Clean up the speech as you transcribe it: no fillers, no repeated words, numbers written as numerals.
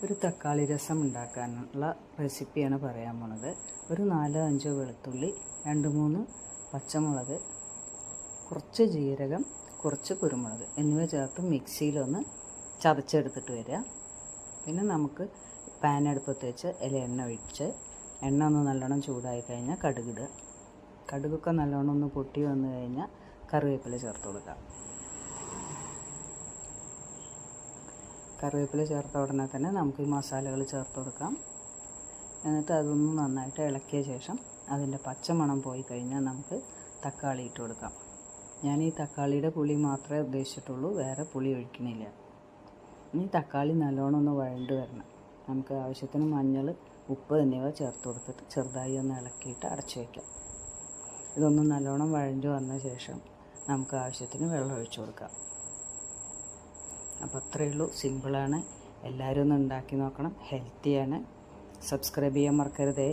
ഒരു തക്കാളി രസം ഉണ്ടാക്കാനുള്ള റെസിപ്പിയാണ് പറയാൻ പോണത്. ഒരു 4-5 വെളുത്തുള്ളി, 2-3 പച്ചമുളക്, കുറച്ച് ജീരകം, കുറച്ച് കുരുമുളക് എന്നിവ ചേർത്ത് മിക്സിയിലൊന്ന് ചതച്ചെടുത്തിട്ട് വരിക. പിന്നെ നമുക്ക് പാൻ അടുപ്പത്ത് വെച്ച് എണ്ണ ഒഴിച്ച് എണ്ണ ഒന്ന് നല്ലോണം ചൂടായി കഴിഞ്ഞാൽ കടുകിടുക. കടുകൊക്കെ നല്ലോണം ഒന്ന് പൊട്ടി വന്നു കഴിഞ്ഞാൽ കറിവേപ്പില ചേർത്ത് കൊടുക്കാം. കറിവേപ്പില ചേർത്ത ഉടനെ തന്നെ നമുക്ക് ഈ മസാലകൾ ചേർത്ത് കൊടുക്കാം. എന്നിട്ട് അതൊന്ന് നന്നായിട്ട് ഇളക്കിയ ശേഷം അതിൻ്റെ പച്ചമണം പോയി കഴിഞ്ഞാൽ നമുക്ക് തക്കാളി ഇട്ട് കൊടുക്കാം. ഞാൻ ഈ തക്കാളിയുടെ പുളി മാത്രമേ ഉദ്ദേശിച്ചിട്ടുള്ളൂ, വേറെ പുളി ഒഴിക്കണില്ല. ഇനി തക്കാളി നല്ലോണം ഒന്ന് വഴണ്ട് വരണം. നമുക്ക് ആവശ്യത്തിന് മഞ്ഞൾ, ഉപ്പ് എന്നിവ ചേർത്ത് കൊടുത്തിട്ട് ചെറുതായി ഒന്ന് ഇളക്കിയിട്ട് അടച്ചു വയ്ക്കാം. ഇതൊന്ന് നല്ലോണം വഴണ്ട് വന്ന ശേഷം നമുക്ക് ആവശ്യത്തിന് വെള്ളം ഒഴിച്ചു കൊടുക്കാം. അപ്പോൾ അത്രയേ ഉള്ളൂ, സിമ്പിളാണ്. എല്ലാവരും ഒന്ന് ഉണ്ടാക്കി നോക്കണം, ഹെൽത്തിയാണ്. സബ്സ്ക്രൈബ് ചെയ്യാൻ മറക്കരുതേ.